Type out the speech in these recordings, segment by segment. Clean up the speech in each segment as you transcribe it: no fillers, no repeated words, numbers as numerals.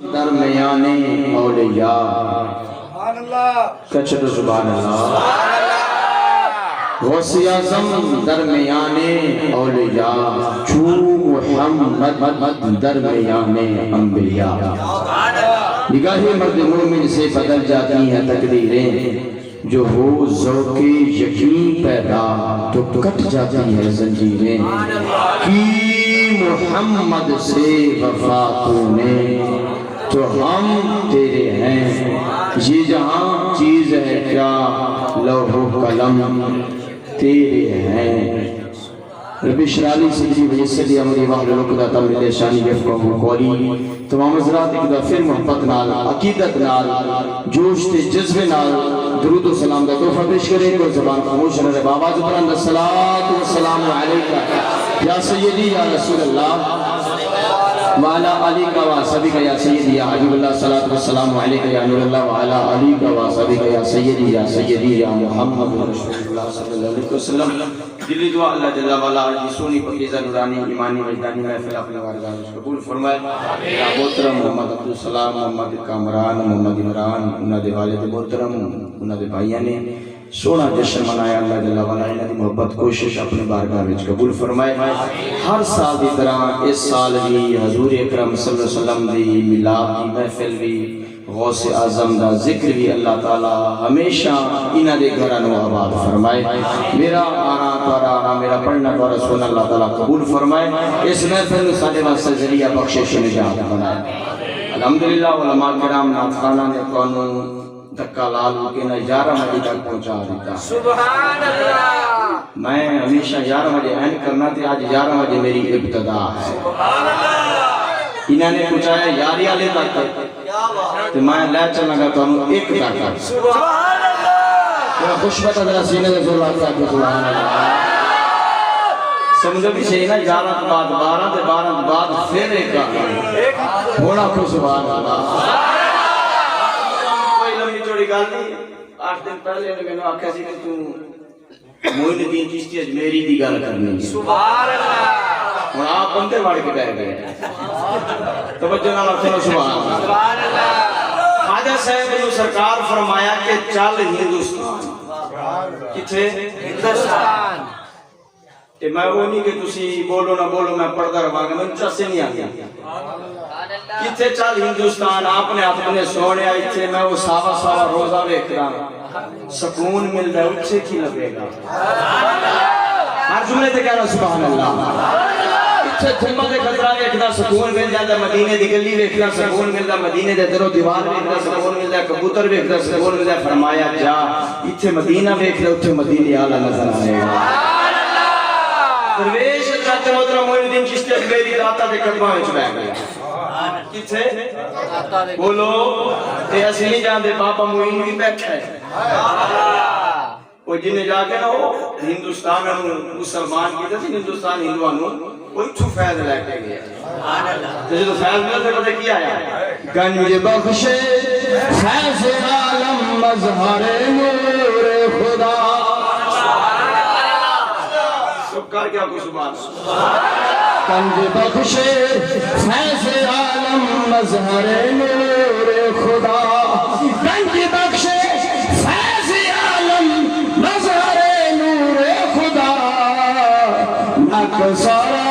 درمیان اولیاء کچھ سبحان اللہ غوث اعظم درمیان اولیاء چو محمد درمیان انبیاء نگاہ مرد مومن سے بدل جاتی ہیں تقدیریں جو ہو ذوق یقین پیدا تو کٹ جاتی ہے زنجیریں کی محمد سے وفا تو نے تو ہم تیرے ہیں یہ جہاں چیز ہے کیا لوح و قلم تیرے ہیں رب اشرح لی صدری ویسر لی امری واحلل عقدۃ من لسانی یفقهوا قولی تمام حضرات ایک دفعہ محبت نال عقیدت نال جوش تے جذبے نال درود و سلام دا تحفہ پیش کرے کوئی زبان خاموش نہ رہے بابا بلند الصلاۃ والسلام علیک یا سیدی یا رسول اللہ وعلا علیکہ وصحبہ یا سیدی یا حبیب اللہ صلاۃ والسلام علیکہ یا نور اللہ وعلا علیکہ وصحبہ یا سیدی یا محمد رسول اللہ صلی اللہ علیہ وسلم دلی دعا اللہ جل وعلا جی سونی پکیزہ نورانی ایمانی وجدانی محفل اپنے وارگاہ قبول فرمائے محترم محمد عبدالسلام محمد کامران محمد عمران انہاں دے والد محترم انہاں دے بھائیاں نے سونا جشن منایا اللہ جل وعلا انہاں دی محبت کوشش اپنے بارگاہ وچ قبول فرمائے ہر سال دی طرح اس سال بھی حضور اکرم صلی اللہ علیہ وسلم دی میلاد دی محفل بھی غوث اعظم دا ذکر بھی اللہ تعالی ہمیشہ انہاں دے گھراں نو آباد فرمائے میرا آنا تارا میرا پڑھنا تارا سونا اللہ تعالی قبول فرمائے اس محفل میں سارے واسطے ذریعہ بخشش نجات بنائے الحمدللہ علماء کرام ناتخانہ نے قانون دکا لال کے نہ 11 بجے تک پہنچا دیتا سبحان اللہ میں ہمیشہ 11 بجے این کرنا تھے آج 11 بجے میری ابتدا ہے سبحان اللہ انہوں نے پوچھایا یاری آلے تک تو میں لے چلنا گا تو ہم ایک تک سبحان اللہ خوش بتا ذرا سینے سے زور آتا کہ سبحان اللہ سمجھو بھی صحیح نا 11 کے بعد 12 کے بعد پھر ایک ہونا کو سبحان اللہ جوڑی گال نہیں 8 دن پہلے میں نے آکھا سی کہ تو معین الدین چشتی اجمیری دی گال کرنی سبحان اللہ اور آپ بندے واڑ کے بیٹھ گئے توجہ نہ رکھو سبحان اللہ خواجہ صاحب نے سرکار فرمایا کہ چل ہندوستان کتھے ہندوستان کہ میں وہ نہیں کہ تسی بولو نہ بولو میں پڑھتا رہا گا میں چسے نہیں آگیا کتھے چل ہندوستان آپ نے اپنے سونے آئی تھے میں وہ ساوا ساوا روزہ بیکھتا سکون مل رہا ہے اچھے کی لگے گا ہر جملے تے کہنا سبحان اللہ اچھے جھمہ دے خطرہ بیکھتا سکون مل جاتا مدینے دی گلی بیکھتا سکون مل جاتا مدینے دے درو دیوار بیکھتا سکون مل جاتا کبوتر بیکھتا سکون مل جاتا فرمایا جا اتھے مدینہ بیکھتا اتھے مدینہ آلہ نظر آئے گا درویش چاہتے محترم معین الدین چشتی اجمیری داتا دے قدمہ وچ بیٹھ گیا کتھے بولو اے اسی نہیں جاندے بابا معین بھی بیٹھا ہے وہ جنہیں جا کے نا وہ ہندوستان میں مسلمان کی تھی ہندوستان ہندوانوں وہی چھو فیض لے کے گیا جیسے تو فیض ملتے پتہ کیا ہے گنج بخشے فیض عالم مظہر نور خدا کر کیا کو سبحان کنج بخشے فیض عالم مظہر نور خدا کنج بخشے فیض عالم مظہر نور خدا نک سارا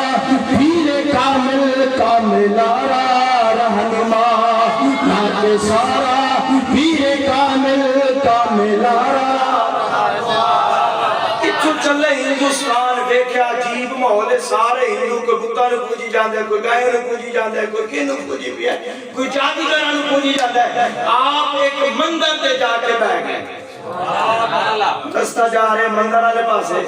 پیر کامل کاملارا رہنما نک سارا پیر کامل کاملارا چلے ہندوستان دیکھا عجیب ماحول سارے ہندو کوئی بتا نو پوجی جاندے کوئی گائے نو پوجی جاندے کوئی کینو پوجی پیا کوئی جادوگر نو پوجی جاندے آپ ایک مندر تے جا کے بیٹھ گئے سبحان اللہ رستہ جا رہے مندر والے پاسے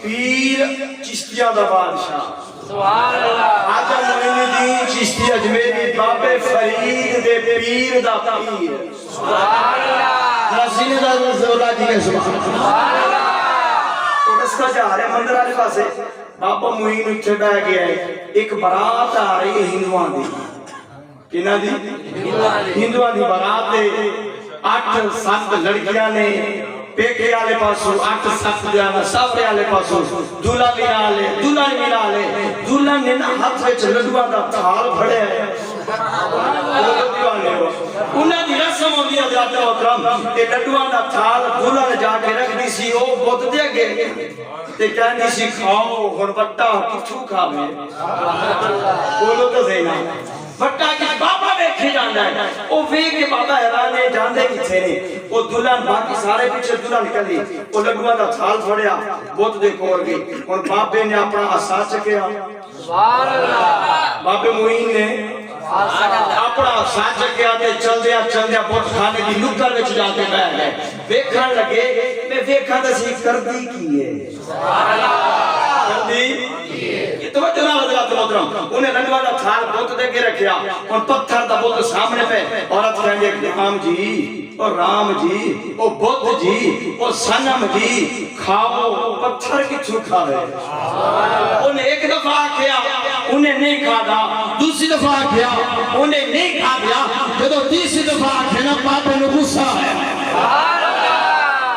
پیر چشتیاں دا بادشاہ سبحان اللہ خواجہ معین الدین چشتی اجمیری بابے فرید دے پیر دا پیر سبحان اللہ رسینے دا زولہ جی کے سبحان اللہ رستہ جا رہے مندر والے پاسے بابا معین اتھے بہ گیا ہے ایک برات آ رہی ہے ہندوان دی کنا دی ہندوان دی برات دے 8-7 لڑکیاں نے پیکے آلے پاسو 8-7 جانا ساورے آلے پاسو دولہ بھی آلے دولہ بھی آلے دولہ نے نا ہاتھ وچ لڈوان دا تھال پھڑے ہے رسم ہوندی ہے حضرات محترم کہ لڈواں دا تھال دلہن جا کے رکھدی سی او بت دے اگے تے کہندی سی کھاؤ ہن بٹا کتھوں کھاوے بولو تو صحیح نا بٹا کہ بابا ویکھے جاندا ہے او ویکھ کے بابا حیران ہے جاندے کتھے نے او دلہن باقی سارے پیچھے دلہن نکلی او لڈواں دا تھال پھڑیا بت دے کول گئی ہن بابے نے اپنا عصا چکیا سبحان اللہ بابے معین نے اپنا ساتھ چکیا تے چلدیا چلدیا بت کھانے دی نکر وچ جا کے بیٹھ گئے ویکھن لگے میں ویکھاں تے سی کردی کی ہے سبحان اللہ کردی یہ توجہ نال حضرات محترم انہیں لڈوا دا تھال بت دے کے رکھیا اور پتھر دا بت سامنے پہ عورت کہندی امام جی اور رام جی او بت جی او صنم جی کھاؤ پتھر کتھوں کھاوے انہیں ایک دفعہ کیا انہیں نہیں کھادا دوسری دفعہ کیا انہیں نہیں کھا دیا جدو تیسری دفعہ کھنا پاپے نے غصہ ہے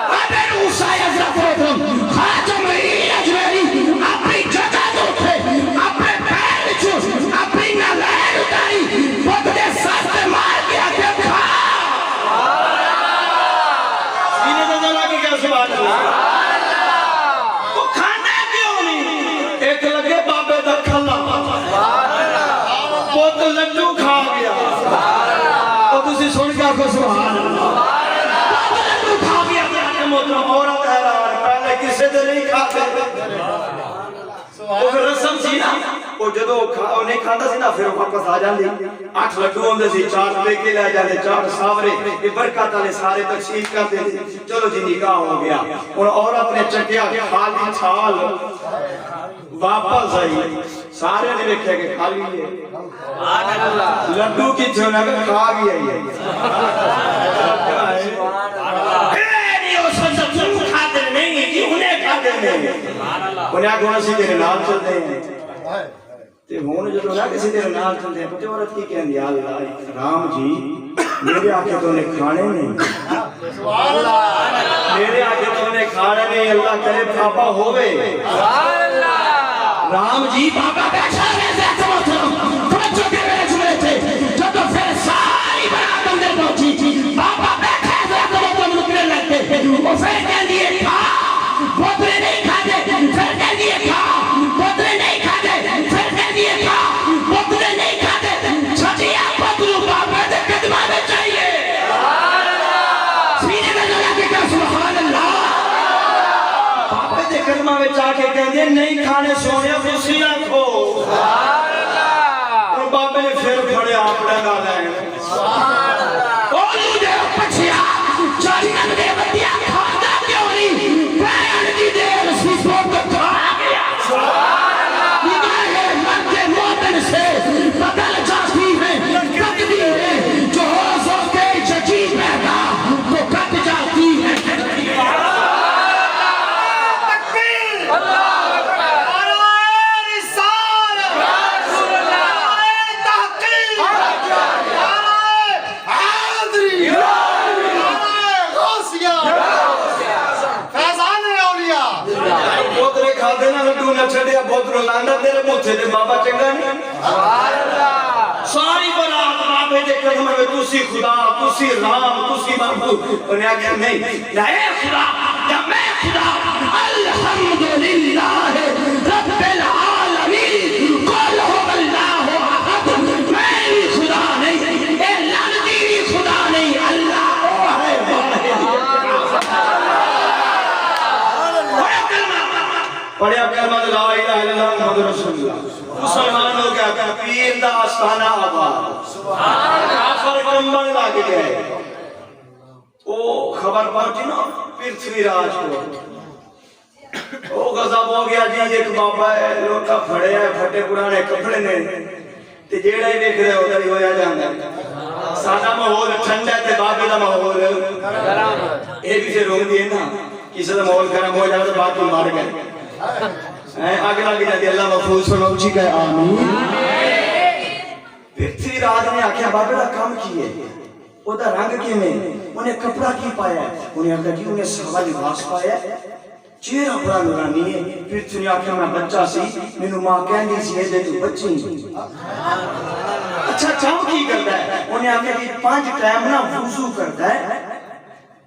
پاپے نے غصہ ہے حضرت محترم خواجہ معین اجمیری اپنی جگہ تو تھے اپنے پیر چھو اپنی نلائر اتاری بت دے ساتھ مار کے آگے کھا سینے سے جلا کے کیا سبحان اللہ وہ کھانا کیوں نہیں ایک لگے بابے دا کھلا بہت لڈو کھا گیا اور تسی سن کے آخو سبحان اللہ بہت لڈو کھا گیا محترم عورت حیران پہلے کسے دے نہیں کھاتے وہ پھر رسم سی نا وہ جدو نہیں کھاتا سی نا پھر واپس آ جاندی 8 لڈو ہوندے سی 4 لے کے لے جاندے 4 ساورے یہ برکت والے سارے تقسیم کرتے چلو جی نکاح ہو گیا اور عورت نے چکیا خالی چھال واپس آئی سارے نے دیکھا کہ خالی ہے لڈو کی چھونا کہ کھا گیا ہے کھاتے نہیں کہ انہیں کھاتے نہیں انہیں آگونا سی تیرے نال چلتے ہیں تے ہون جو نہ کسی تیرے نال چلتے ہیں پتے عورت کی کہیں دیا اللہ رام جی میرے آگے تو انہیں کھانے نہیں میرے آگے تو انہیں کھانے نہیں اللہ کرے بابا ہوئے رام جی بابا بیٹھا رہے زیادہ محترم توجہ کے میرے جملے تھے جب پھر ساری برات اندر پہنچی بابا بیٹھا زیادہ محترم رکنے لگتے وہ پھر کہہ دیئے کھا بودرے نہیں کھا دے پھر کہہ دیئے کھا بودرے نہیں کھا دے پھر کہہ دیئے کھا بودرے نہیں کھا دے چھٹیا بودرو بابا دے قدمہ میں چاہیے سینے میں جو لگے کہ سبحان اللہ بابا دے قدمہ میں چاہ کے کہہ دے نہیں کھانے سونے خوشی رکھو اور بابے نے پھر پھڑے آپ لگا لیں بولو دے پچھیا چاہیے دے بتیا کھانا کیوں نہیں بیان دی دے رسی سوٹ کھا گیا نگاہ مرد مومن سے بدل جاتی ہے کٹتی ہے جو ہوزوں کے ججی پیدا تو کٹ جاتی ہے چھڑیا بہت رولانا تیرے موتھے دے بابا چنگا نہیں ساری برات بابے دے قدمہ میں تُسی خدا تُسی رام تُسی محبوب انہیں آگیا نہیں یا اے خدا یا میں خدا الحمدللہ رب العالمین قل ہو اللہ احد میں بھی خدا نہیں اے لعنتی بھی خدا نہیں اللہ پڑھیا کلمہ لا الہ الا اللہ محمد رسول اللہ مسلمان ہو گیا پیر دا آستانہ آباد کافر کمبن لگ گئے وہ خبر پہنچی نا پرتھوی راج کو وہ غضب ہو گیا جی ایک بابا ہے لوٹا پھڑے ہیں پھٹے پرانے کپڑے نے تے جیڑا ہی دیکھ رہے ادھر ہی ہویا جانا سادہ ماحول ٹھنڈا تے بابے دا ماحول یہ بھی پھر روک دیے نا کسی دا ماحول گرم ہو جائے تو باقی مار گئے آگے لگے جاتی اللہ محفوظ فرماؤ اونچی کہے آمین پرتھوی راج نے آکھیا بابے دا کام کیے او دا رنگ کی میں انہیں کپڑا کی پایا ہے انہیں آکھیا جی انہیں سوا لباس پایا ہے چہرہ بڑا نورانی ہے پرتھوی نے آکھیا میں بچہ سی مینوں ماں کہندی سی اے تو بچی اچھا چاہوں کی کرتا ہے؟ انہیں آگے بھی 5 ٹائم نہ وضو کرتا ہے،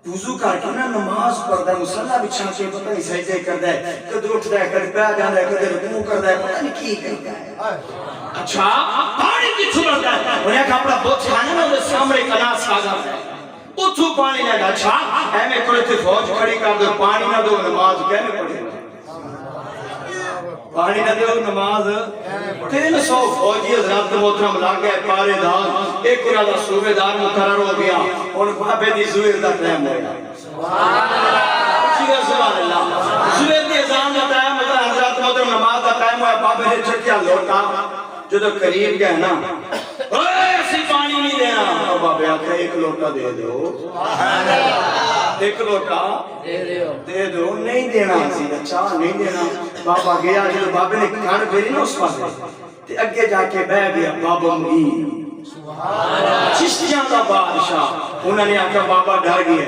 وضو کر کے نا نماز پڑھتا ہے، مصلی بچھا کے پتہ نہیں سجدے کرتا ہے، کدھر اٹھتا ہے، کدھر بیٹھ جاتا ہے، کدھر رکوع کرتا ہے، پتہ نہیں کی کرتا ہے۔ اچھا پانی کتھوں لگتا ہے؟ انہیں کہا اپنا بہت چھانا نا وہ سامنے کناس آ جاتا ہے، اتھوں پانی لگا۔ اچھا اے میں کوئی تھی فوج کھڑی کر دو، پانی نہ دو نماز کہنے پڑے، پانی نہ دو نماز 300 فوجی حضرات محترم لا گئے پارے دار، ایک انہاں دا صوبیدار مقرر ہو گیا، ان بابے دی زویر دا ٹائم ہویا۔ سبحان اللہ، زویر دی اذان دا ٹائم ہوتا، حضرات محترم نماز دا ٹائم ہویا، بابے نے چکیا لوٹا جو تو قریب گئے نا، ایسی پانی نہیں دینا، بابے آتا ایک لوٹا دے دو، ایک لوٹا دے دو، نہیں دینا اچھا نہیں دینا۔ بابا گیا جو بابے نے کھاڑ پھیری نا اس پاس تے اگے جا کے بہ گیا بابا مغین چشتیاں دا بادشاہ، انہوں نے آکا بابا ڈر گیا،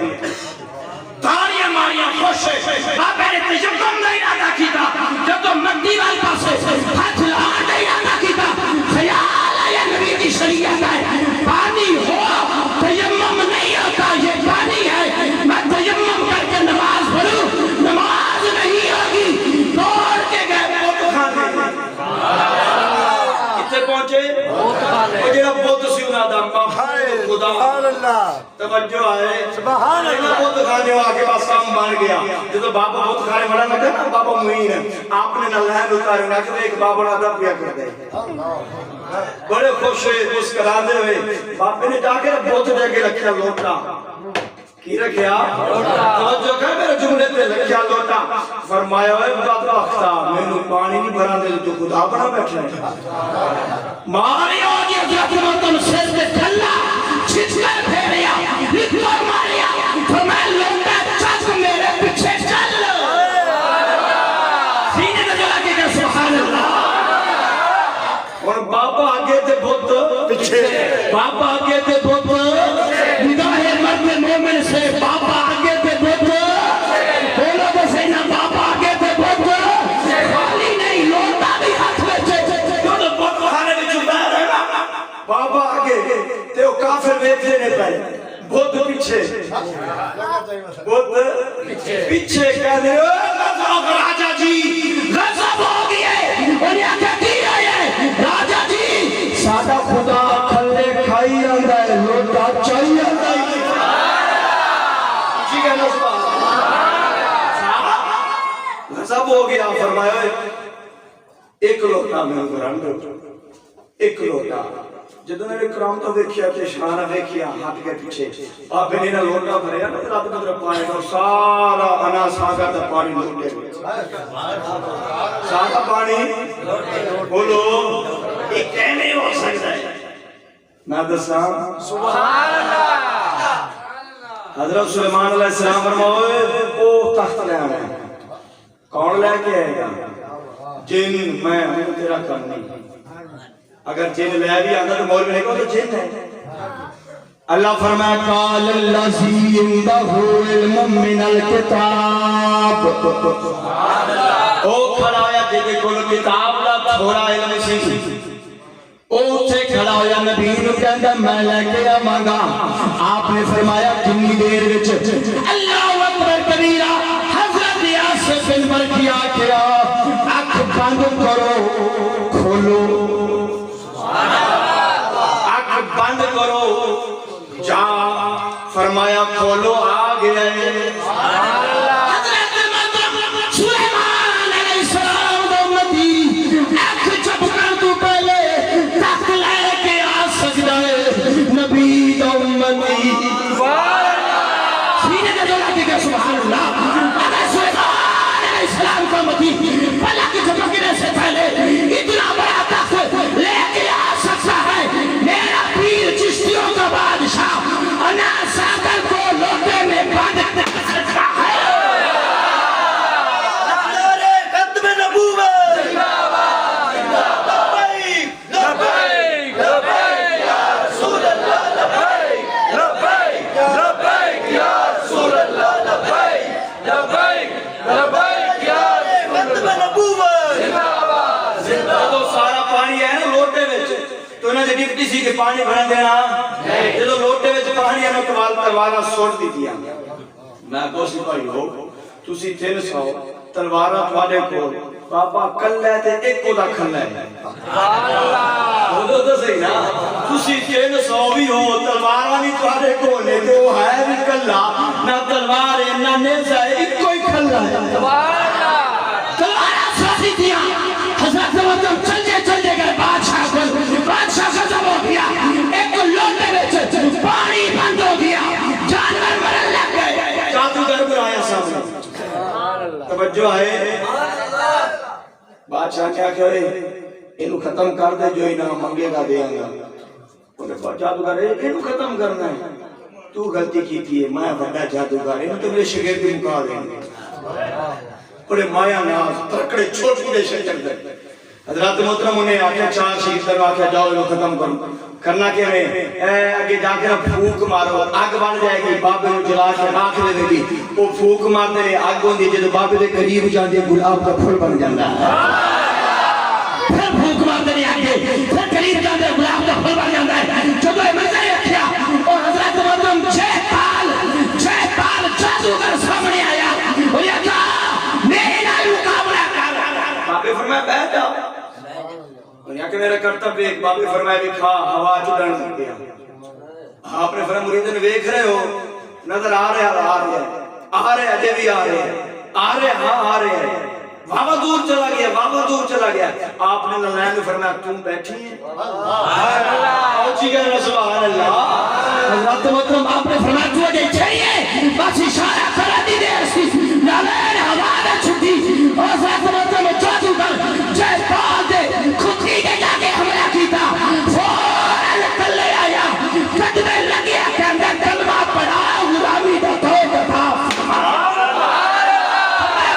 تاریاں ماریاں خوش ہے، بابا نے تجمم نہیں ارادہ کیتا، جب تو مندی والی پاسے ہاتھ لہا نہیں ارادہ کیتا، خیال آیا نبی کی شریعت ہے، پانی ہو تجمم نہیں ہوتا، یہ پانی ہے، میں تجمم کر کے نماز پڑھوں، نماز نہیں ہوگی، دوڑ کے گئے بہت کھانے، کتے پہنچے؟ وہ جنہا بہت سی انہا دا خدا توجہ آئے، سبحان اللہ، بہت کھانے ہو آگے پاس کام بن گیا، جو تو بابا بہت کھانے بڑا نہ نا بابا معین ہے، آپ نے نہ لہن اتارے نہ کہ ایک بابا نہ دا پیا کر دے، بڑے خوش ہوئے مسکرا دے ہوئے، باپے نے جا کے بہت دے کے رکھیا لوٹا، کی رکھیا توجہ کر میرے جملے تے رکھیا لوٹا، فرمایا ہوئے بدبختہ میں نے پانی نہیں بھرا دے تو خدا بنا بیٹھا ہے، ماری آگی حضرت مرتم سر کے کھلا چھچ کر پھیریا لکھر ماریا، فرمایا لوٹا چاک میرے پیچھے چل سینے میں جلا کے کہ سبحان اللہ، اور بابا آگے تھے بہت پیچھے، بابا آگے تھے بہت نگاہ مرد مومن سے، بابا آگے تھے بہت بولو تو سینا، بابا آگے تھے بہت خالی نہیں لوٹا بھی ہاتھ میں چھے، جو تو بہت کھانے میں چھپا رہے نا، بابا آگے تے وہ کافر بیت لینے پہلے بہت پیچھے، بہت پیچھے کہنے غضب راجہ جی غضب ہو گئے، انہیں کہتی ہے راجہ جی سادہ خدا کھلے کھائی آندہ ہے لوٹا چاہیے آندہ ہے، جی کہنا غضب ہو گیا، فرمایا ایک لوٹا میں قرآن دو، ایک لوٹا، جدو نے کرام تو دیکھیا کہ شانہ دیکھیا ہاتھ کے پیچھے، آپ نے نہ لوٹا بھریا نا رات قدر پائے گا، سارا انا ساگا تا پانی لوٹے سارا پانی بولو ایک کہنے ہو سکتا ہے میں دسا سبحان اللہ، حضرت سلیمان علیہ السلام فرمائے او تخت لے آنے، کون لے کے آئے گا؟ جن میں ہوں تیرا کرنی، اگر جن لے بھی آگا تو مول میں کو تو جن ہے، اللہ فرمائے قال اللذی اندہ علم من الکتاب، او کھڑا ہویا جیدے کل کتاب لا تھوڑا علم سی، او سے کھڑا ہویا نبی نو کہندا میں لے کے آواں گا، آپ نے فرمایا کتنی دیر وچ؟ اللہ اکبر کبیرہ، حضرت یاسر بن برقیہ کیا اکھ بند کرو کھولو، اکھ بند کرو جا، فرمایا کھولو آ گئے، سبحان اللہ، اگر سلیمان علیہ السلام کا مدی بلا کی جھپکنے سے پہلے اتنا بڑا تخت لے کے آ سکتا ہے، میرا پیر چشتیوں کا بادشاہ انا ساگر کو لوٹے میں بند کر سکتا ہے، نعرہ ختم نبوت، لبیک لبیک لبیک یا رسول اللہ، لبیک لبیک لبیک یا رسول اللہ، لبیک پانی بھر دینا جدو لوٹے وچ پانی میں تلوار سوٹ دیتی میں کو سپاہی ہو تسی 300 تلوار تھوڑے کو بابا کل ہے تے ایک کو دا کھلا ہے سبحان اللہ وہ تو صحیح نا تسی 300 بھی ہو تلوار نہیں تھوڑے کو نے تے وہ ہے بھی کلا نہ تلوار ہے نہ نیزہ ہے ایک کوئی کھلا ہے سبحان اللہ تلوار ساتھی دیا حضرت وطن چل جے گئے بادشاہ کا جب ہو گیا ایک لوٹے وچ پانی بند ہو گیا جانور مرن لگ گئے جادوگر بلایا سامنے توجہ ہے بادشاہ کیا کہے انہوں ختم کر دے جو انہوں منگے گا دے آنگا انہیں جادوگر ہے انہوں ختم کرنا ہے تو غلطی کی تھی ہے میں بڑا جادوگر ہے انہوں تو میرے شگرد مکا دیں گے بڑے مایا ناز ترکڑے چھوٹی دے شکر دے حضرات محترم انہیں آکھا 4 شہید کرو آکھا جاؤ انہوں ختم کرو کرنا کیا ہے اگے جا کے پھوک مارو آگ بڑھ جائے گی بابے نو جلا کے راکھ دے گی وہ پھوک مارتے رہے آگ ہوندی جدو بابے دے قریب جاندے گلاب کا پھول بن جاندا ہے پھر پھوک مارتے رہے آگے پھر قریب جاندے گلاب کا پھول بن جاندا ہے جدو یہ منظر رکھیا اور حضرت محترم 6 پال جادوگر سامنے آیا اور یہ کہا میرے نال مقابلہ کر بابے فرمایا بیٹھ جاؤ دنیا کے میرا کرتب ایک بابی فرمائے بھی کھا ہوا چڑھن لگ گیا آپ نے فرمایا مریدن ویکھ رہے ہو نظر آ رہے اجے بھی آ رہے ہاں آ رہے ہیں بابا دور چلا گیا آپ نے للائن میں فرمایا تم بیٹھی ہیں سبحان اللہ حضرت محترم آپ نے فرمایا تو اجے چاہیے بس اشارہ کرا دی دے للائن ہوا دے چھٹی اور حضرت محترم جادو کر جے پال دے خود کی کے جا کے حملہ کیتا فوراً تلے آیا قدمے لگیا کہ اندر کلمہ پڑھا غلامی دا توب تھا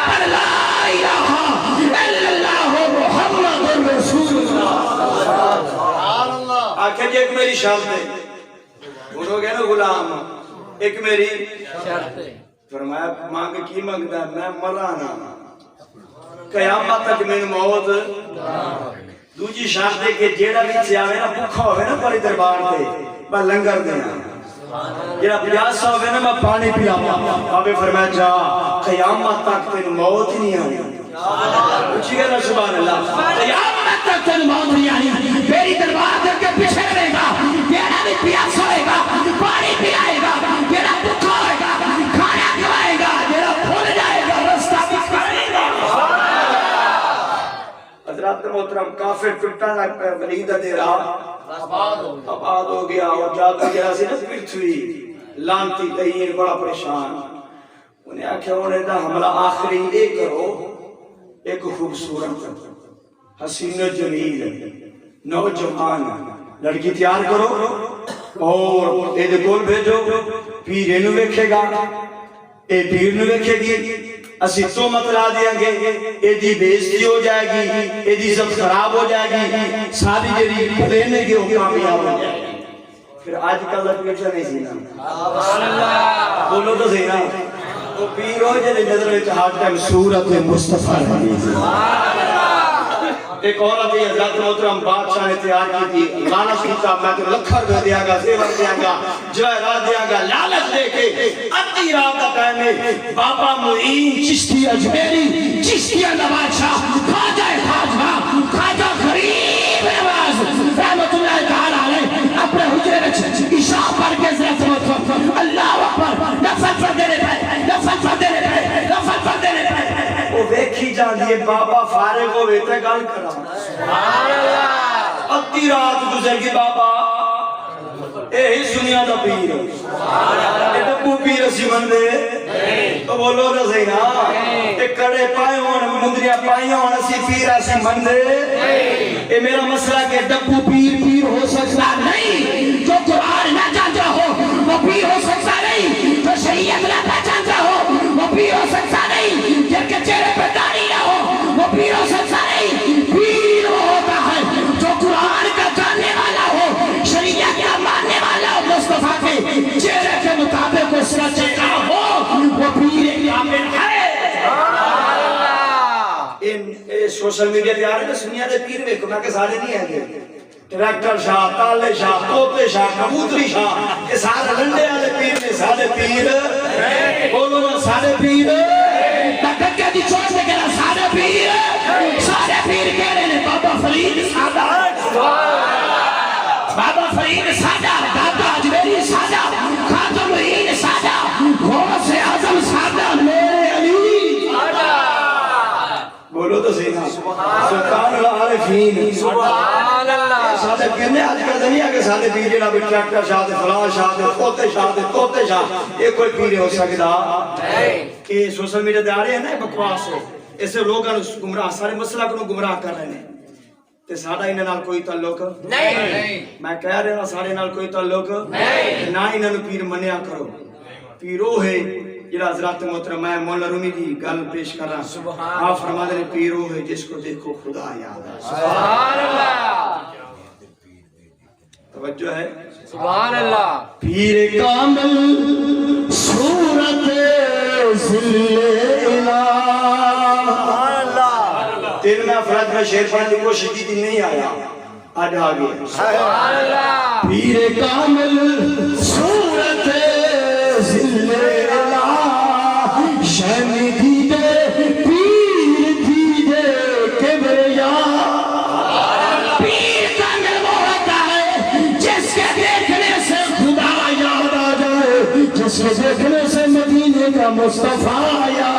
پر لا الہ الا اللہ محمد رسول اللہ آنکھیں جی ایک میری شرط ہے انہوں گئے نا غلام ایک میری شرط ہے فرمایا مانگ کی مانگتا ہے میں مرانا قیامت تک میں موت دوجی شرط ہے کہ جیڑا بھی چاہے نا بھوکا ہوئے نا بڑی دربار پہ میں لنگر دینا جیڑا پیاسا ہوئے نا میں پانی پیا بابے فرمایا جا قیامت تک تین موت نہیں آئی اچھی گئے نا سبحان اللہ قیامت تک تین موت نہیں آئی میری دربار دے کے پیچھے رہے گا جیڑا بھی پیاسا ہوئے گا پانی پیائے گا جیڑا بھوکا ہوئے گا کھانا کھوائے گا جیڑا بھول جائے گا رستہ بھی کرے گا حضرات محترم کافر ٹوٹا لگ پہ ولید دے رہا آباد ہو گیا اور جادو گیا سی نا پرتھوی لانتی تہین بڑا پریشان انہیں آکھا انہیں دا حملہ آخری ایک کرو ایک خوبصورت حسین جمیل نوجوان لڑکی تیار کرو اور اے دے کول بھیجو پیر انہوں ویکھے گا اے پیر انہوں ویکھے گی اسی تو مت لا دیا گے ایدی بیزتی ہو جائے گی ایدی سب خراب ہو جائے گی ساری جری لینے گے وہ کامیاب ہو جائے گی پھر آج کل لڑکیاں نہیں سینا بولو تو سینا وہ پیر ہو جائے نظر میں چاہت ٹائم سورت مصطفیٰ ایک عورت ہے حضرت محترم بادشاہ نے تیار کی تھی لالچ کیتا میں تو لکھر دے دیا گا زیور دیا گا جواہرات دیا گا لالچ دے کے ادھی رات کا ٹائم ہے بابا معین چشتی اجمیری چشتی بادشاہ خواجہ غریب نواز رحمت اللہ تعالی علیہ اپنے حجرے میں عشاء پڑھ کے حضرت اللہ اکبر نفل پڑھ دینے پہ وہ ویکھی جان دیئے بابا فارغ ہوئے تے گل کرا ادھی رات گزر گئی بابا اے ہی سنیا دا پیر اے ڈبو پیر اسی مندے تو بولو نا صحیح نا اے کڑے پائے ہون مندریاں پائی ہون اسی پیر اسی مندے اے میرا مسئلہ کہ ڈبو پیر ہو سکتا نہیں جو قرآن نہ جانتا ہو وہ پیر ہو سکتا نہیں جو شریعت نہ پہچانتا ہو وہ پیر ہو سکتا نہیں جن کے چہرے پہ داڑھی نہ ہو وہ پیر ہو سکتا نہیں پیر وہ ہوتا ہے جو قرآن کا جاننے والا ہو شریعت کا ماننے والا ہو مصطفیٰ کے چہرے کے مطابق اس کا چہرہ ہو وہ پیر کامل ہے سوشل میڈیا پہ آ رہے تو سنیا دے پیر ویکھو میں کہ سارے نہیں آگے ٹریکٹر شاہ، تالے شاہ، طوطے شاہ، کبوتری شاہ، یہ سارے لنڈے والے پیر نے، سارے پیر بولو نا، سارے پیر تککے دی چوٹ میں کہنا سارے پیر کہہ رہے ہیں بابا فرید سادہ، بابا فرید سادہ، دادا اجمیری سادہ، خاتم العین سادہ، غوث اعظم سادہ، میرے علی بولو تو صحیح نا، سلطان العارفین سبحان اللہ، سادے پیر نے آج کل دنیا کے سادے پیر جنہاں بھی ٹریکٹر شاہ دے، فلاں شاہ دے، طوطے شاہ، یہ کوئی پیر ہو سکتا کہ سوشل میڈیا دے آ رہے ہیں نا بکواس ہے، ایسے لوگ گمراہ سارے مسئلہ کو گمراہ کر رہے ہیں تے ساڈا انہاں نال کوئی تعلق نہیں، میں کہہ رہا سارے نال کوئی تعلق نہیں، نہ انہاں نوں پیر منیا کرو، پیر وہ ہے جڑا حضرت محترم میں مولا رومی دی گل پیش کر رہا، آپ فرماتے ہیں پیر وہ ہے جس کو دیکھو خدا یاد آئے، سبحان اللہ، توجہ ہے، سبحان اللہ، پیر کامل صورت ذل الہ، تین میں افراد میں شیر پڑھنے کی کوشش کی تھی نہیں آیا، آج آ گیا، سبحان اللہ، پیر کامل صورت ذل الہ، شان دیدے پیر دیدے کبریا، پیر کامل وہ ہوتا ہے جس کے دیکھنے سے خدا یاد آ جائے، جس کے دیکھنے سے مدینے کا مصطفیٰ آیا،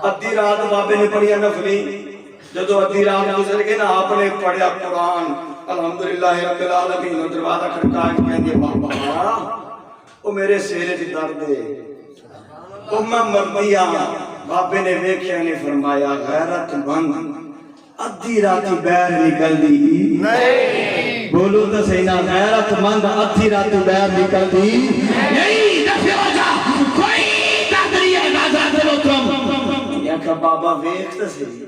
ادھی رات بابے نے پڑھیا نفلی، جدو ادھی رات گزر کے نا آپ نے پڑھیا قرآن الحمدللہ رب العالمین، اور دروازہ کھڑکا کے کہیں گے بابا او میرے سیرے دی درد ہے، او میں مردیا، بابے نے ویکھیا نے فرمایا غیرت مند ادھی راتی بیر نکل دی نہیں، بولو تو صحیح نا، غیرت مند ادھی راتی بیر نکل دی نہیں، دفع ہو جا کوئی قدری ہے نازا دلو تم، یا کہ بابا ویکھتا صحیح،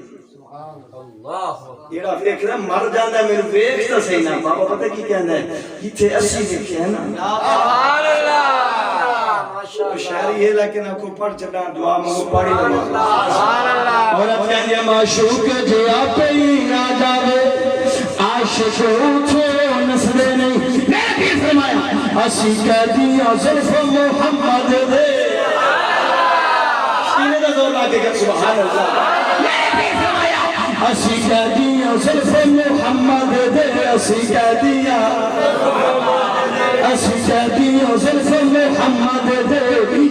یہ ویکھنا مر جاندہ ہے، میرے ویکھتا صحیح نا، بابا پتہ کی کہندہ ہے، جیتے اسی ویکھے ہے نا، سبحان اللہ، شاعری ہے لیکن آپ کو پڑھ چلا دعا میں وہ پڑھی لگا، سبحان اللہ، عورت کہنے معشوق جیا پہ ہی آ جاوے، عاشق اٹھو نسلے نہیں، میرے بھی فرمایا اسی کہہ دیا ظرف محمد دے، سینے دا زور لاتے کہ سبحان اللہ، میرے بھی فرمایا اسی کہہ دیا ظرف محمد دے، اسی کہہ دیا ظرف محمد دے،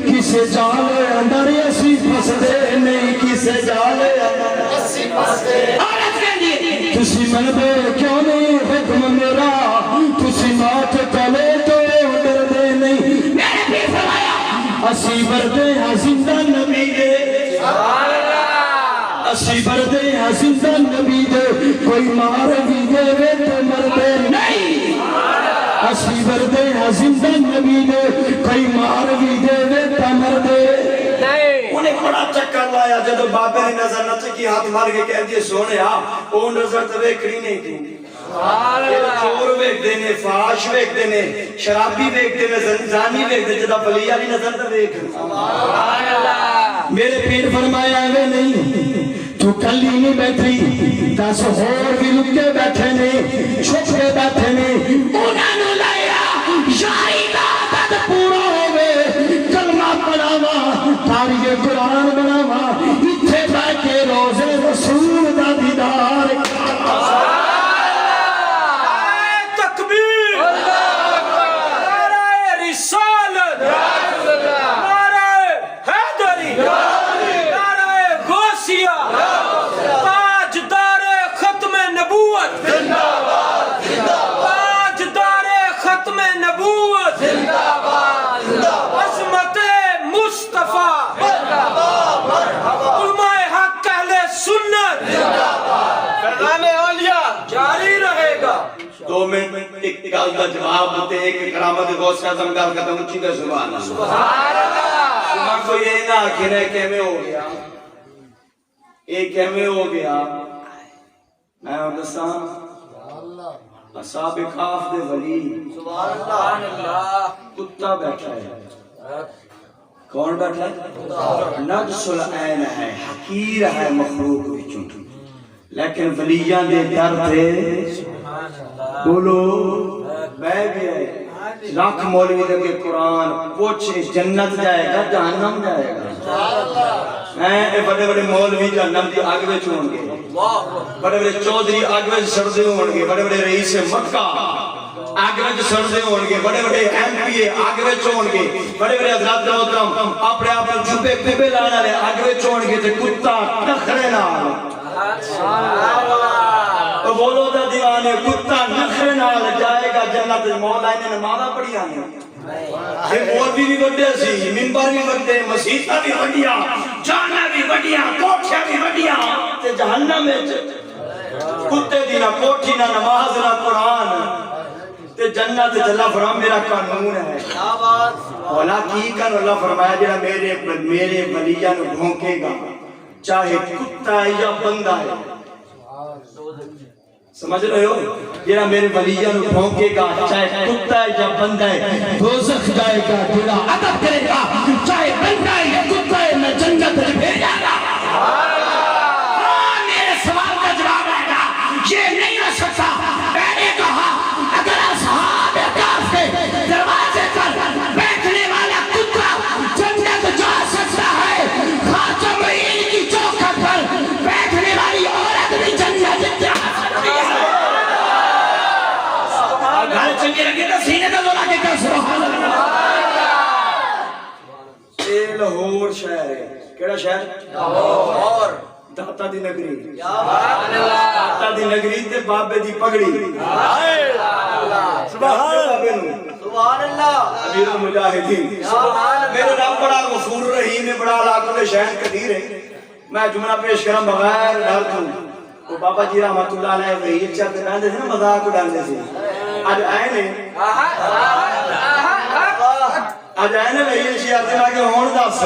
کسے جالے اندر اسی پس دے نہیں، کسے جالے اندر اسی پس دے، عورت کہہ دیئے تسی من بے کیوں نہیں حکم میرا، تسی مات کلے تو ڈر دے نہیں، میرے بھی فرمایا اسی بردے ہاں زندہ نبی دے، اسی بردے ہاں زندہ نبی دے، کوئی مار بھی دے وے تو مردے نہیں، اسی بردے ہاں زندہ نبی دے، کوئی مار بھی دے وے تو مردے نہیں، انہیں بڑا چکر لایا جدو بابے نے نظر نہ چکی ہاتھ مار کے کہہ دیے سونے ہاں وہ نظر تو ویکھنی نہیں تھی، چور ویک دینے، فاش ویک دینے، شرابی ویک دینے، زنجانی ویک دینے، جدہ بلی علی نظر تو ویک، میرے پیر فرمایا ہے نہیں تو کلی نہیں بیٹھی، تاس ہور بھی لکے بیٹھے نے، چھپ کے بیٹھے نے، انہاں نو لایا شاہی دادت پورا ہوئے، کلمہ پڑھاوا تاریخ قرآن بناوا، اتھے بہ کے روزے رسول دا دیدار، تکبیر، نعرہ رسالت، نعرہ حیدری، نعرہ غوثیہ، تاجدار ختم نبوت، تاجدار ختم نبوت، عظمت مصطفیٰ، علماء حق اہل سنت، پیغام اولیاء جاری رہے گا، 2 منٹ ایک گل دا جواب ہوتے ایک کرامت غوث اعظم گل ختم اچھی دے سبحان اللہ، سبحان اللہ، سبحان کو یہ نہ آخر کیمیں ہو گیا، ایک کیمیں ہو گیا، میں اور دساں اصحاب کاف دے ولی، سبحان اللہ، کتا بیٹھا ہے، کون بیٹھا ہے؟ نقص العین ہے، حقیر ہے مخلوق بچوں، لیکن ولیاں دے در تھے بولو بہ گئے لاکھ مولوی لگے قرآن پوچھے جنت جائے گا جہنم جائے گا اے بڑے بڑے مولوی جہنم دی آگ وچ ہون گے بڑے بڑے چودھری آگ وچ سڑدے ہون گے بڑے بڑے رئیس مکہ آگ وچ سڑدے ہون گے بڑے بڑے ایم پی اے آگ وچ ہون گے بڑے بڑے حضرات محترم اپنے آپ جوبے کبے لانے والے آگ وچ ہون گے تے کتا نخرے نال تو بولو دا دیوانے کتا نخرے نال جائے گا جنت مولا نے نمازاں پڑھیاں یہ مولوی بھی بڑے سی منبر بھی بڑے مسیحاں بھی بڑیاں جانا بھی بڑیاں کوٹھیاں بھی بڑیاں تے جہنم وچ کتے دی نہ کوٹھی نہ نماز نہ قرآن تے جنت اللہ فرما میرا قانون ہے اولا کی کر اللہ فرمایا جڑا میرے ولیاں نو بھونکے گا چاہے کتا ہے یا بندہ ہے سمجھ رہے ہو جڑا میرے ولیاں نو بھونکے گا چاہے کتا ہے یا بندہ ہے دوزخ جائے گا جڑا ادب کرے گا چاہے بندہ ہے یا کتا ہے میں جنت میں بھیجا گا میرے سوال کا جواب ہے گا یہ نہیں ہو سکتا میں نے کہا اگر اصحاب کہف کے دروازے پر بیٹھنے والا کتا جنت جا سکتا ہے خاتم عین کی چوکھٹ پر بیٹھنے والی عورت بھی جنت جا سکتی ہے گھر چنگی لگے تو سینے تو لگا کے کہا سبحان اللہ اے لاہور شہر ہے کیڑا شہر لاہور داتا دی نگری داتا دی نگری تے بابے دی پگڑی سبحان اللہ امیر المجاہدین میرے رب بڑا غفور رحیم ہے بڑا لاکل شہر قدیر ہے میں جملہ پیش کرم بغیر ڈر دوں وہ بابا جی رحمت اللہ علیہ وہی چاہتے رہنے سے نا مذاق اڑانے سے آج آئے نے آج آئے نے وہی شیعہ دے آگے ہون دس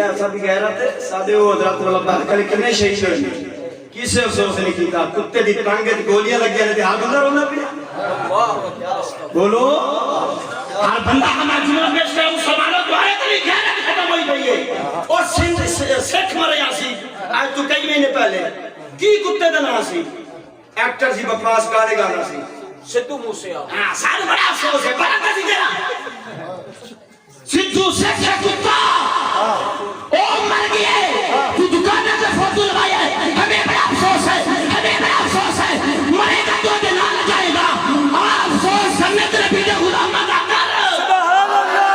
ایسا بھی کہہ رہا تھے سادے وہ حضرات اللہ کلی کنے شہید ہوئے کسے افسوس نہیں کیتا کتے دی ٹانگے دی گولیاں لگ گیا رہتے ہر بندہ رونا پیا بولو ہر بندہ ہمارا جمعہ پیش کرے اس سمانہ دوارے تو نہیں کہہ رہا ختم ہوئی گئی ہے اور سکھ مرے آسی آج تو کئی مہینے پہلے کی کتے دا نہ سی ایکٹر سی بکواس گانے گانا سی سدھو موسیٰ سارے بڑا افسوس ہے بڑا کسی تیرا سدھو سکھ ہے کتا او مر گئے تو دکانہ سے فوٹو لگایا ہے ہمیں بڑا افسوس ہے ہمیں بڑا افسوس ہے مرے گا تو دے نہ جائے گا افسوس کرنے تیرے بیٹے غلام مدہ کر سبحان اللہ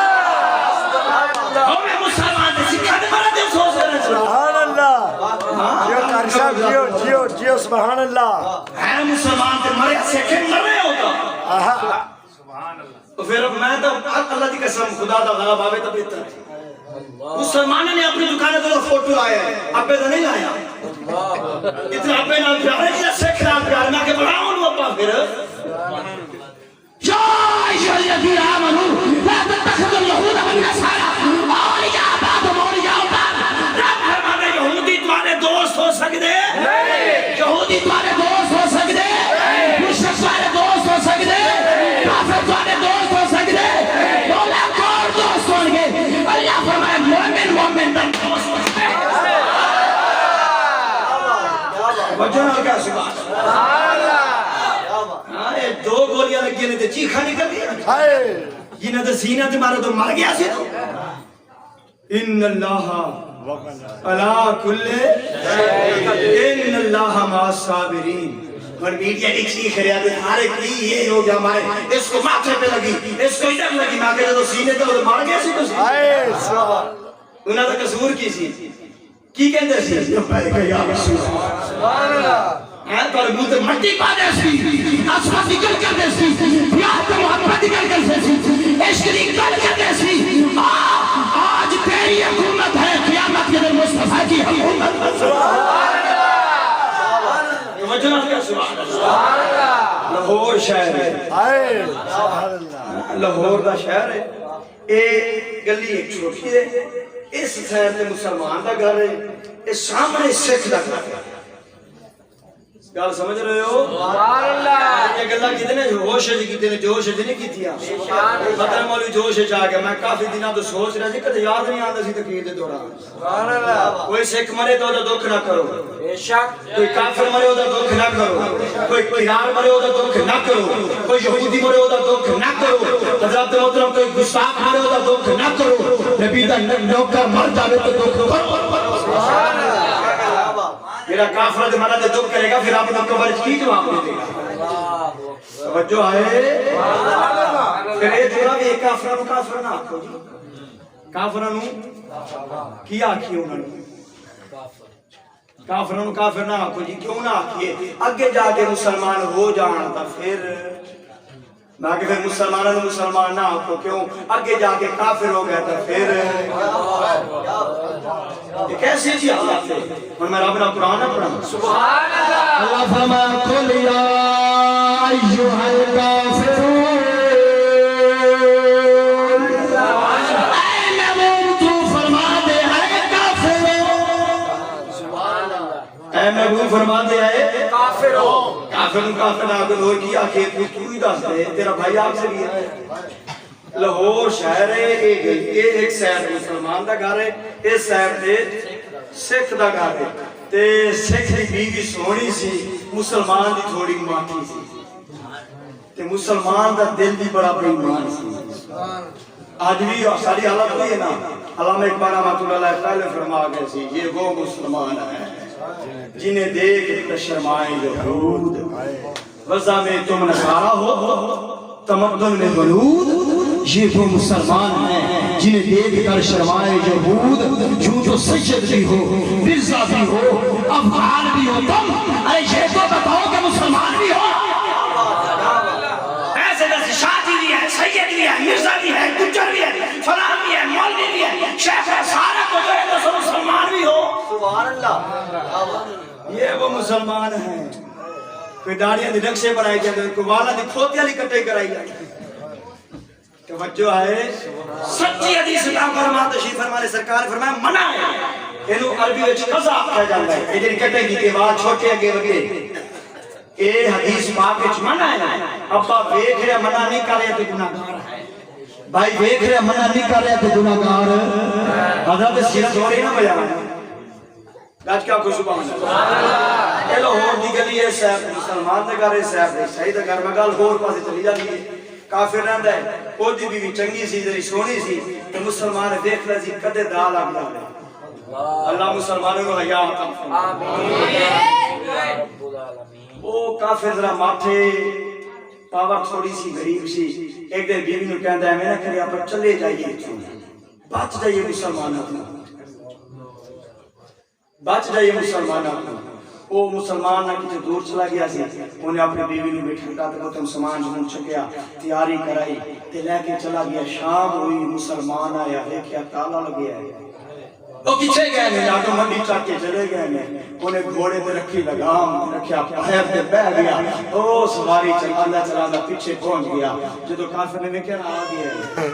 ہمیں مسلمان دے سکھا دے مرے دے افسوس کرنے سبحان اللہ جیو کاری صاحب جیو سبحان اللہ ہے مسلمان دے مرے سکھے مرے ہوتا تو پھر میں تو اللہ دی قسم خدا دا غلب آوے تو بہتر ہے مسلمانوں نے اپنی دکانیں تو فوٹو لایا ہے ابے تو نہیں لایا اتنا ابے نال پیار ہے کہ سکھ نال پیار میں کہ بڑھاؤں نو اپا پھر یا ایھا الذین آمنوا لا تتخذوا اليهود والنصارى اولیاء بعضهم اولیاء بعض رب فرماتا ہے یہودی تمہارے دوست ہو سکتے نہیں یہودی تمہارے دوست ہو سکتے مشرک تمہارے دوست ہو سکتے کافر تمہارے دوست ہو سکتے مولا کون دوست ہوں گے اللہ فرمائے مومن مومن تک دوست ہو سکتے بچوں نے کیا سبحان اللہ دو گولیاں لگی نے تے چیخا نکل گیا یہ نہ تے سینہ تے مارا تو مر گیا سی ان اللہ الا کل ان اللہ مع الصابرین. اور میڈیا کی چیخ رہا تھا ہمارے کی یہ ہو گیا ہمارے اس کو ماتھے پہ لگی اس کو ادھر لگی میں کہتا تو سینے تو مار گیا سی کسی انہاں دا قصور کی سی کی کہندے سی یا رسول اللہ ہے پر منہ تے مٹی پا دے سی آسمان نکل کر دے سی پیار تے محبت نکل کر دے سی عشق نکل کر دے سی آج تیری حکومت ہے قیامت کے دن مصطفیٰ کی حکومت. لاہور شہر ہے لاہور دا شہر ہے اے گلی ایک چھوٹی ہے اس شہر میں مسلمان دا گھر ہے اس سامنے سکھ دا گھر ہے. گل سمجھ رہے ہو سبحان اللہ یہ گلا کتنے ہوش ہے کتنے جوش ہے نہیں کیتیا بدر مولوی جوش ہے جا کے میں کافی دنوں تو سوچ رہا سی کدی یاد نہیں آندا سی تقریر دے دوران سبحان اللہ کوئی سکھ مرے تو دا دکھ نہ کرو بے شک کوئی کافر مرے او دا دکھ نہ کرو کوئی کفار مرے او دا دکھ نہ کرو کوئی یہودی مرے او دا دکھ نہ کرو حضرت محترم کوئی گستاخ مرے او دا دکھ نہ کرو نبی دا نوکر مر جاوے تو دکھ کرو سبحان اللہ. میرا کافر دے مرا دے دکھ کرے گا پھر آپ نے قبر کی جواب دے دے گا توجہ ہے پھر یہ جوڑا بھی ایک کافر نہ آکھو جی کافر نو کی آکھی انہوں نے کافر نہ آکھو جی کیوں نہ آکھیے اگے جا کے مسلمان ہو جانا تھا پھر باقی پھر مسلمانوں مسلمان نہ آکھو کیوں اگے جا کے کافر ہو گیا تھا پھر یہ کیسے جی حالات ہے اور میں رب نے قرآن پڑھا سبحان اللہ اللہ فرمایا قل یا ایھا الکافرون اے محبوب تو فرما دے اے کافرون سبحان اللہ اے محبوب فرما دے اے کافرون کافر نہ اور کی آخر تو ہی دس دے تیرا بھائی آپ سے بھی ہے. لاہور شہر ہے ایک شہر مسلمان دا گھر ہے اس شہر تے سکھ دا گھر ہے تے سکھ دی بیوی سونی سی مسلمان دی تھوڑی ماٹھی سی تے مسلمان دا دل بھی بڑا بے ایمان سی. آج بھی ساری حالت ہوئی ہے نا علامہ اقبال رحمۃ اللہ علیہ پہلے فرما گئے سی یہ وہ مسلمان ہیں جنہیں دیکھ کر شرمائے یہود وضع میں تم نصارا ہو تمدن میں بلود یہ وہ مسلمان ہیں جنہیں دیکھ کر شرمائے یہود یوں تو سید بھی ہو مرزا بھی ہو افغان بھی ہو تم ارے یہ تو بتاؤ کہ مسلمان بھی ہو ایسے جیسے شاہی بھی ہے سید بھی ہے مرزا بھی ہے گجر بھی ہے فلاں بھی ہے مولوی بھی ہے شیخ ہے سارا کو جو ہے تو مسلمان بھی ہو سبحان اللہ. یہ وہ مسلمان ہیں کوئی داڑیاں دی نقشے بنائی جاتے کوئی والا دی کھوتے والی کٹائی کرائی جاتی توجہ ہے سچی حدیث کا فرما تشریف فرمانے سرکار فرمایا منع ہے اینو عربی وچ قضا کہا جاتا ہے یہ جڑی کٹائی دی کے بعد چھوٹے اگے وگے اے حدیث پاک وچ منع ہے ابا ویکھ رہا منع نہیں کر رہا تو گناہگار ہے بھائی ویکھ رہا منع نہیں کر رہا تو گناہگار حضرت سیرت ہو رہی نا بیان آج کیا خوش سبحان اللہ اے لاہور دی گلی ہے صاحب مسلمان دے گھر ہے صاحب صحیح دے گھر میں گل ہور پاسے چلی جاتی ہے کافر رہندا ہے او دی بیوی چنگی سی ذری سونی سی تے مسلمان دیکھ لے سی کدے دال لگ جاوے اللہ مسلمانوں کو حیا عطا فرمائے او کافر ذرا ماتھے پاور تھوڑی سی غریب سی ایک دن بیوی نو کہندا ہے میں نہ کرے آپ چلے جائیے بچ جائیے مسلمانوں بچ جائیے مسلمانوں وہ مسلمان نہ کچھ دور چلا گیا سی انہیں اپنے بیوی نے بیٹھا تو تم سامان جمع چکیا تیاری کرائی تے لے کے چلا گیا شام ہوئی مسلمان آیا دیکھیا تالا لگیا ہے وہ پیچھے گئے ہیں آٹو منڈی چاک کے چلے گئے ہیں انہیں گھوڑے پہ رکھی لگام رکھیا پہر پہ بہ گیا او سواری چلانا پیچھے پہنچ گیا جو تو کافر نے دیکھا آ گیا ہے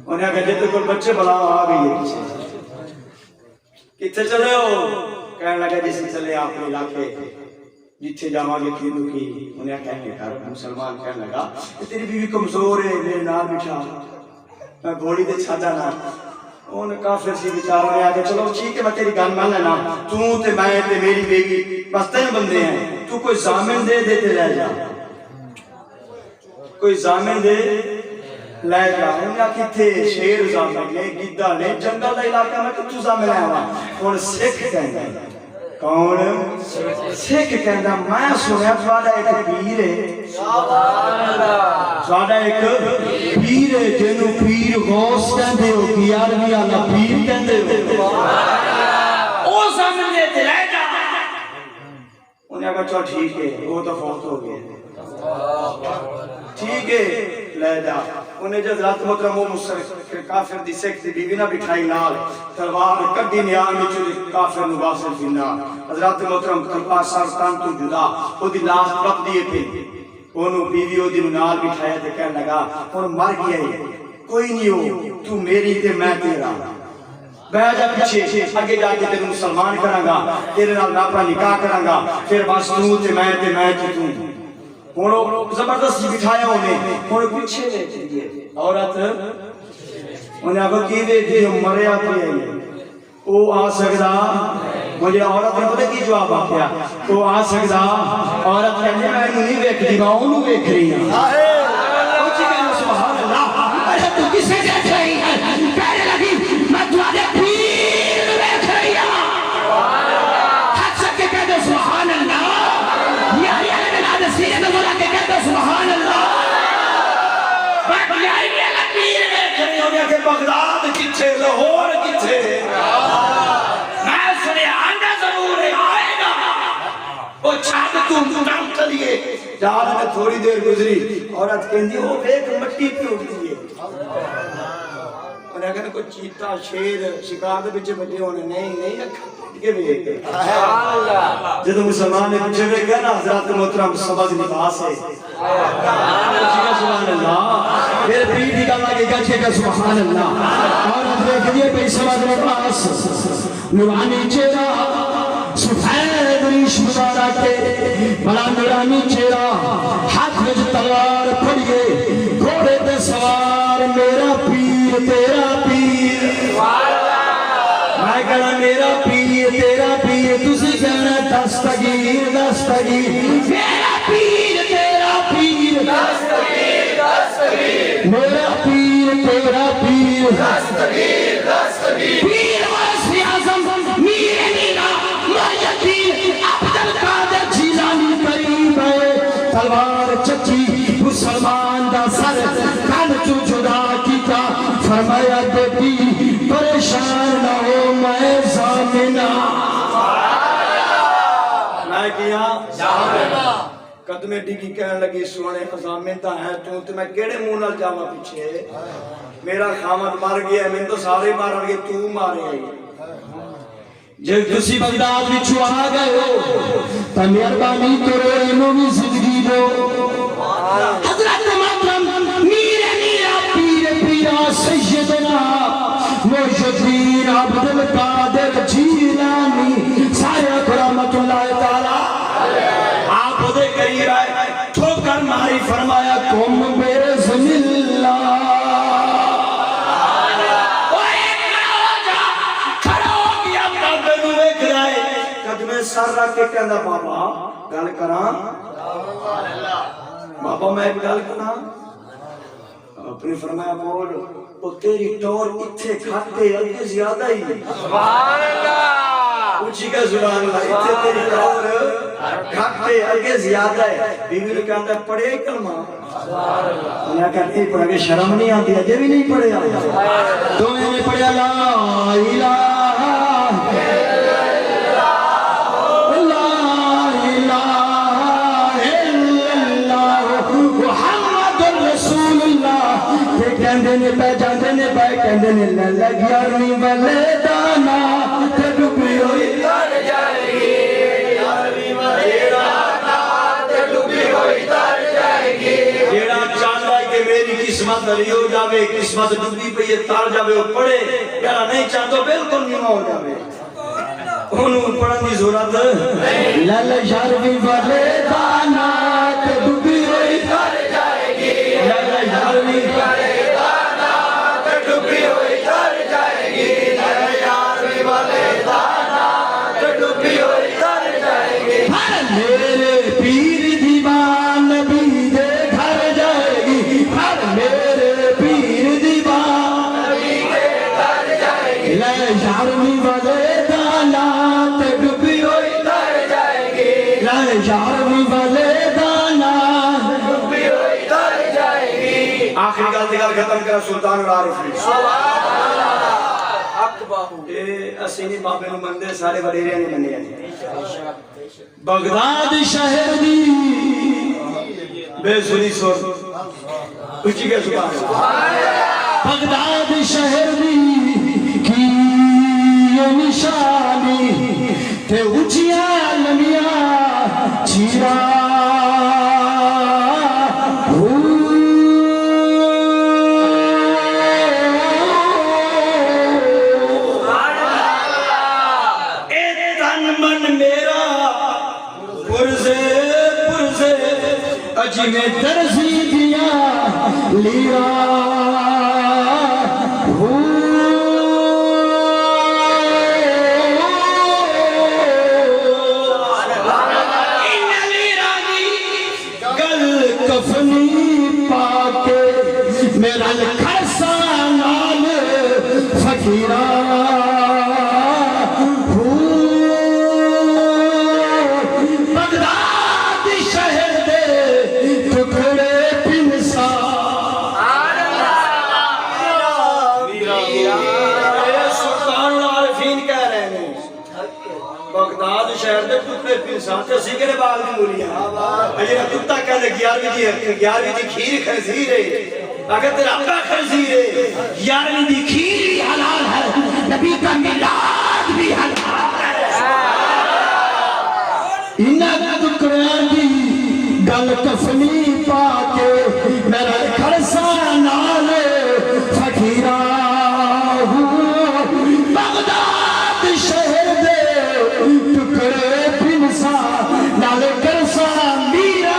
انہیں کہا جتے کوئی بچے بلا آ گئی ہے کتنے چلے ہو کہنے لگا جیسے چلے آپ نے علاقے جتھے جاواں گے کیوں کی انہیں کہنے لگا مسلمان کہنے لگا تیری بیوی کمزور ہے میرے نام بٹھا میں گھوڑی دے چھاڑا نہ انہیں کافر سی بیچارہ نے آگے چلو ٹھیک ہے میں تیری گان مان لینا تو تے میں تے میری بیوی بس تین بندے ہیں تو کوئی ضامن دے دیتے لے جا کوئی ضامن دے لے جا انہاں کتھے شیر زامن نے گدھا نے جنگل دا علاقہ میں کتھوں زامن لے آواں ہن سکھ کہندا کون سکھ کہندا میں سنیا تھوڑا ایک پیر ہے سبحان اللہ تھوڑا ایک پیر ہے جنوں پیر غوث کہندے ہو گیارہویں والا پیر کہندے ہو سبحان اللہ او زامن دے تے لے جا انہاں کہا چل ٹھیک ہے وہ تو فوت ہو گئے ٹھیک ہے لے جا انہیں جب حضرت محترم وہ کافر دی سکھ دی بیوی نہ بٹھائی نال تلوار کڈی نیام وچ کافر نو واصل فینا حضرت محترم تلوار سر تن تو جدا او دی لاش رکھ دیے پہ اونوں بیوی او دی نال بٹھایا تے کہن لگا ہن مر گیا ہے کوئی نہیں ہو تو میری تے میں تیرا بیٹھ جا پیچھے اگے جا کے تینوں مسلمان کراں گا تیرے نال میں اپنا نکاح کراں گا پھر بس تو تے میں تے تو ہن زبردستی بٹھایا انہیں ہن پیچھے بیٹھ گئے عورت انہیں آگے کی دیکھی مریا پہ او آ سکدا مجھے عورت نے پتہ کی جواب آیا او آ سکدا عورت کہندی میں نہیں ویکھدی میں اونوں ویکھ رہی ہوں سبحان اللہ ارے تو کسے دیکھ رہی ہے کہنے لگی میں تمہارے پیر ویکھ رہی ہوں سبحان اللہ ہاتھ سے کہہ دو سبحان اللہ یاری علی بلاد سینے میں بولا کہ کہہ دو سبحان اللہ کہ بغداد کتھے لاہور کتھے میں سنے آنا ضرور آئے گا وہ چھاپ تم ٹم چلیے جہاں میں تھوڑی دیر گزری عورت کہندی وہ ایک مٹی پہ اٹھتی ہے انہیں کہنے کوئی چیتا شیر شکار دے بچے بچے ہونے نہیں جدو مسلمان نے پچھے ہوئے کہنا حضرت محترم سبز لباس ہے سبحان اللہ پھر پیر دی گل آگے گچھے کا سبحان اللہ اور دیکھ لیے بے سبز لباس نورانی چہرہ سفید ریش مبارک کے بڑا نورانی چہرہ ہاتھ میں تلوار پھڑیے گھوڑے تے سوار میرا پیر تیرا پیر میں کہنا میرا پیر تیرا پیر تسی کہنا دستگیر میرا پیر تیرا پیر میرا پیر تیرا پیر پیر واسف اعظم میر میرا محی الدین عبد القادر جیلانی قریب ہے تلوار چچی مسلمان دا سر کن چو جدا کیتا فرمایا بیٹی پریشان نہ ہو میں زامنہ میں کیا قدمے ڈگی کہنے لگی سونے زامن تا ہے تو میں کیڑے منہ نال جاواں پیچھے میرا خامد مر گیا میں تو سارے مار گئے تو مارے گئی جب تسی بغداد وچوں آ گئے ہو تے مہربانی کرو اینوں بھی زندگی دو حضرت محترم میرا پیر پیا سیدنا محی الدین عبد القادر جیلانی سایہ رحمت اللہ تعالی آپ دے قریب آئے ٹھوکر ماری فرمایا قوم بسم اللہ سر رکھ کے کہندا بابا گل کراں بابا میں ایک گل کراں اپنے فرمایا بول او تیری ٹور اتھے کھاتے اگے زیادہ ہی سبحان اللہ اونچی کا سبحان اللہ اتھے تیری ٹور کھاتے اگے زیادہ ہے بیوی نے کہتا پڑھے کلمہ سبحان اللہ انہیں کہتے پڑھا کہ شرم نہیں آتی اجے بھی نہیں پڑھے تو میں نے پڑھا لا الہ کہندے نے پہ جاندے نے پہ کہندے نے لگیا نہیں والے دانا تے ڈوبی ہوئی تر جائے گی یارویں والے دانا تے ڈوبی ہوئی تر جائے گی جیڑا چاہتا ہے کہ میری قسمت ہری ہو جاوے قسمت ڈوبی پہ یہ تر جاوے وہ پڑھے یارا نہیں چاہتا بالکل نہیں ہو جاوے انہوں پڑھن دی ضرورت لل یارویں والے دانا تے ڈوبی ہوئی تر جائے گی لل یارویں والے میرے پیر دیوان نبی دے گھر جائے گی ہر میرے پیر آخری گل ختم کرا سلطان العارفین اسی نہیں بابے نو مندے سارے وڈیریاں نے منیا جی بغداد شہر دی بے سنی سور اچھی کے سبحان اللہ بغداد شہر دی کی یہ نشانی تے اچھیاں لمیاں چیرا اجی میں درزی دیا لیا گل کفنی پاکے میرا لکھرسا نال فقیرہ شہر دے ٹکڑے پنسان تے سیکھنے باغ دی مولیاں اجے کتا کہندے 11ویں دی کھیر خنزیر ہے اگر تیرا ابا خنزیر ہے 11ویں دی کھیر بھی حلال ہے نبی کا میلاد بھی حلال ہے انہاں ٹکڑیاں دی گل کفنی پا کے میرا کھرسا نال فقیرہ بغداد شہر دے ٹکڑے پنسا نال کرسا میرا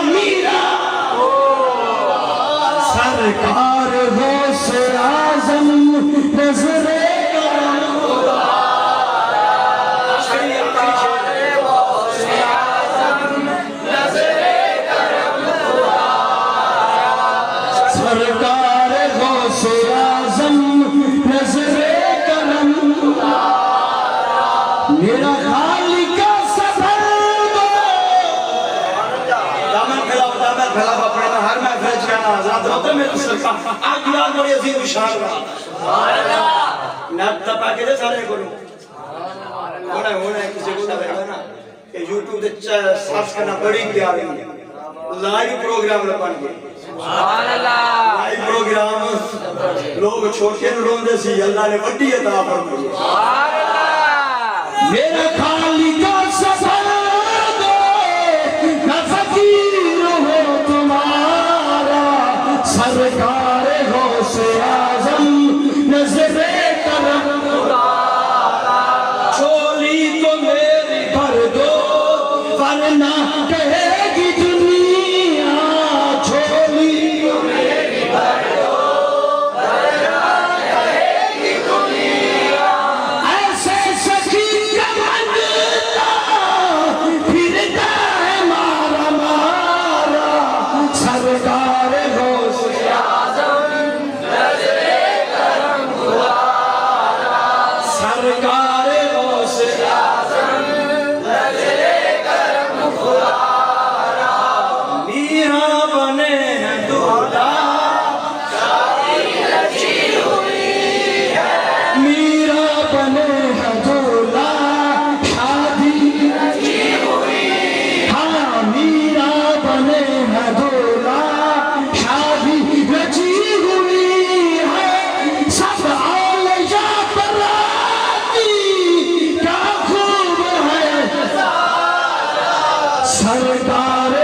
میرا سرکار غوث اعظم نظر سرکار غوث اعظم نظر کرم میرا خالق سفر دو دامن پھیلاو اپنے میں ہر محفل جانا آزاد ہوتا ہے میرے سرکار آج یاد بڑی عظیم شان رہا نب تپا کے دے سارے کو ہونا ہے کسی کو نہ نا کہ یوٹیوب دے سرچ کرنا بڑی پیاری ہے لائیو پروگرام لپن گئے لائیو پروگرام لوگ چھوٹے نرون دے سی اللہ نے وڈی عطا فرمائی میرا خالق سفر دو میں فقیر ہوں تمہارا سرکار غوث اعظم نظر کرم چولی تو میری بھر دو ورنہ کہے گی دنیا چولی تو میری بھر دو ورنہ کہے گی دنیا ایسے سخی کمندتا پھرتا ہے مارا مارا سرکار غوث اعظم نظر کرم خدا سرکار غوث اعظم نظر کرم خدا میرا بنے ہیں دولا شادی رچی ہوئی ہے میرا بنے ہیں دولا شادی رچی ہوئی ہاں میرا بنے ہیں دولا شادی رچی ہوئی ہے سب آلیہ براتی کیا خوب ہے سرکار